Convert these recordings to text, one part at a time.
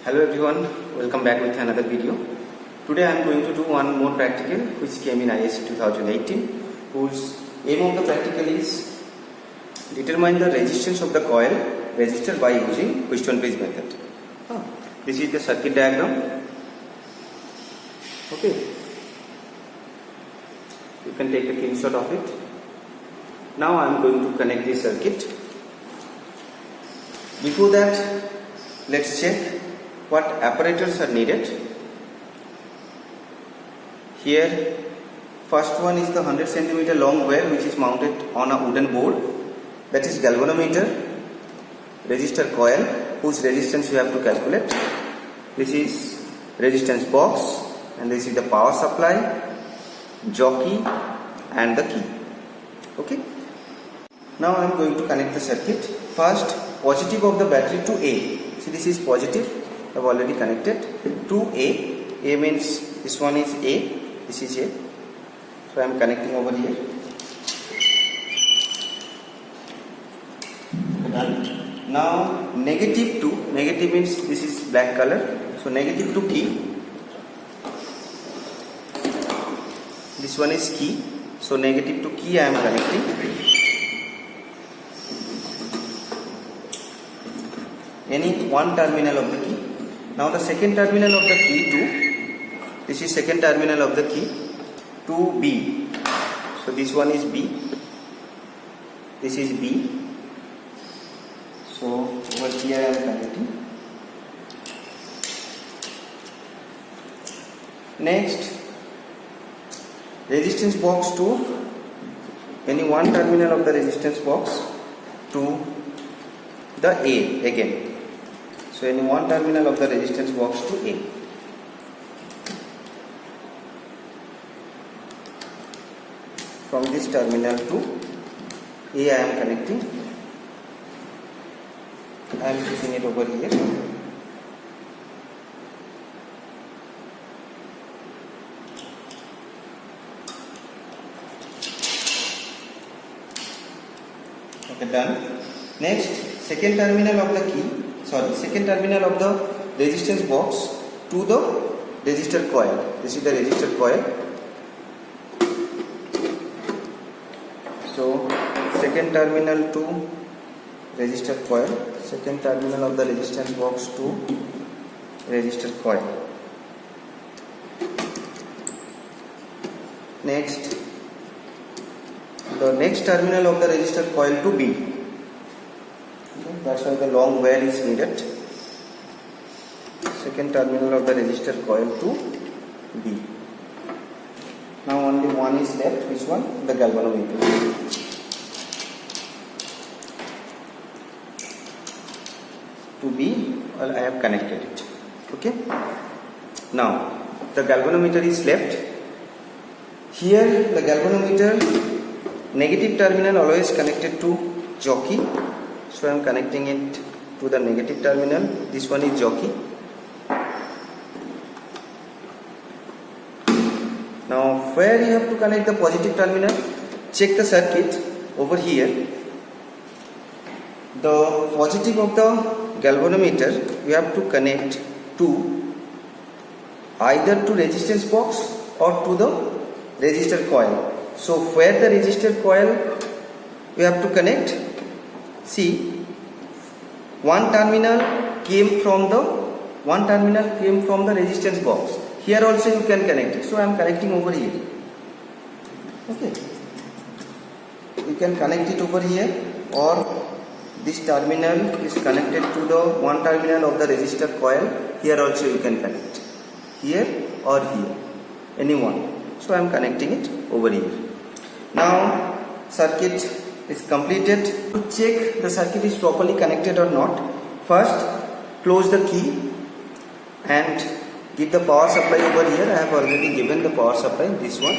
Hello everyone, welcome back with another video. Today I am going to do one more practical which came in ISC 2018, whose aim of the practical is determine the resistance of the coil resistor by using Wheatstone bridge method. This is the circuit diagram. Okay, you can take a screenshot of it. Now I am going to connect this circuit. Before that, let's check what apparatus are needed. Here, first one is the 100 cm long wire which is mounted on a wooden board, that is galvanometer, resistor coil whose resistance you have to calculate. This is resistance box, and this is the power supply, jockey and the key. Okay. Now I am going to connect the circuit. First, positive of the battery to A. See, this is positive. I have already connected to A. A means this one is A. This is A. So I am connecting over here. Done. Now negative to, negative means this is black color. So negative to key. This one is key. So negative to key I am connecting. Any one terminal of the key. Now the second terminal of the key to, this is second terminal of the key to B. So this one is B. This is B. So over here I am connecting. Next, resistance box to any one terminal of the resistance box to the A again. So any one terminal of the resistance box to A. From this terminal to A I am connecting. I am keeping it over here. Okay, done. Next, second terminal of the key. Second terminal of the resistance box to the resistor coil. This is the resistor coil. So second terminal to resistor coil. Second terminal of the resistance box to resistor coil. Next, the next terminal of the resistor coil to B. That's why the long wire is needed. Second terminal of the resistor coil to B. Now only one is left. Which one? The galvanometer. To B, well, I have connected it. Okay. Now the galvanometer is left. Here the galvanometer negative terminal always connected to jockey. So I am connecting it to the negative terminal. This one is jockey. Now where you have to connect the positive terminal? Check the circuit over here. The positive of the galvanometer you have to connect to either to resistance box or to the resistor coil. So where the resistor coil you have to connect? See, one terminal came from the resistance box. Here also you can connect it. So I am connecting over here. Okay. You can connect it over here, or this terminal is connected to the one terminal of the resistor coil. Here also you can connect. Here or here. Any one. So I am connecting it over here. Now circuit is completed. To check the circuit is properly connected or not, first close the key and give the power supply over here. I have already given the power supply. This one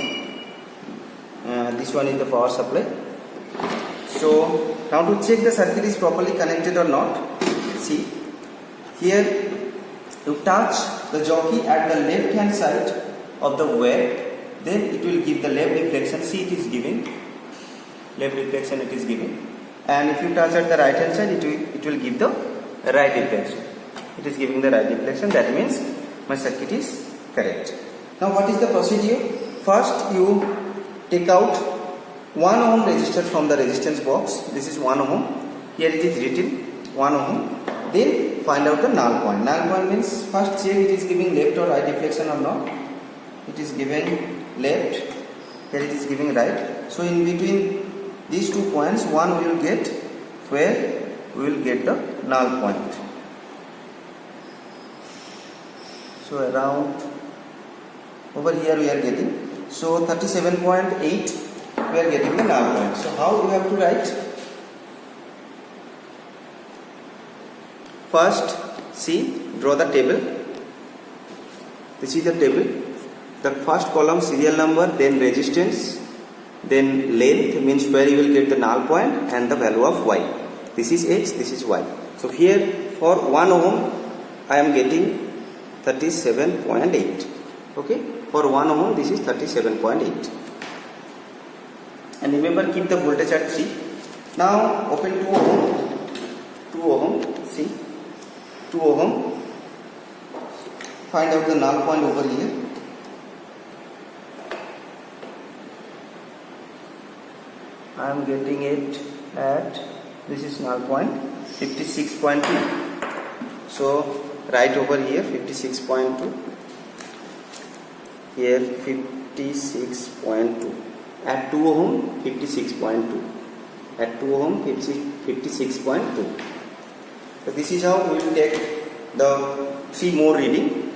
is the power supply. So now to check the circuit is properly connected or not, see here you touch the jockey at the left hand side of the wire, then it will give the left deflection. See, it is giving left deflection, it is giving, and if you touch at the right hand side, it will give the right deflection. It is giving the right deflection. That means my circuit is correct. Now what is the procedure? First you take out 1 ohm resistor from the resistance box. This is 1 ohm. Here it is written 1 ohm. Then find out the null point. Null point means first check it is giving left or right deflection or not. It is giving left. Here it is giving right. So in between these 2 points, one we will get where we will get the null point. So around over here we are getting. So 37.8 we are getting the null point. So how we have to write? First, see, draw the table. This is the table. The first column serial number, then resistance, then length means where you will get the null point and the value of y. This is x, this is y. So here for 1 ohm I am getting 37.8. Okay, for 1 ohm this is 37.8. And remember, keep the voltage at 3. Now open 2 ohm. 2 ohm, see, 2 ohm. Find out the null point over here. I am getting it at, this is null point, 56.2. So right over here 56.2, here 56.2, at 2 ohm 56.2, at 2 ohm 56.2. So this is how we will take the 3 more reading.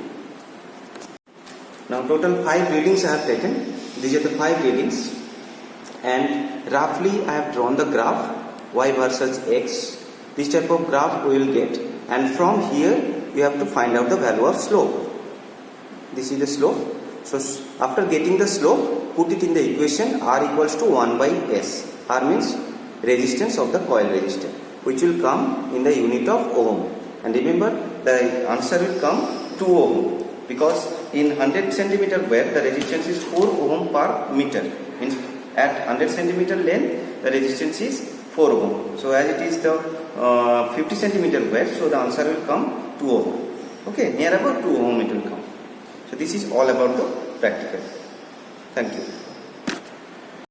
Now total 5 readings I have taken. These are the 5 readings, and roughly I have drawn the graph y versus x. This type of graph we will get, and from here you have to find out the value of slope. This is the slope. So after getting the slope, put it in the equation r equals to 1 by s. R means resistance of the coil resistor, which will come in the unit of ohm. And remember, the answer will come 2 ohm, because in 100 centimeter wire the resistance is 4 ohm per meter. Means at 100 centimeter length the resistance is 4 ohm. So as it is the 50 centimeter wire, so the answer will come 2 ohm. Okay, near about 2 ohm it will come. So this is all about the practical. Thank you.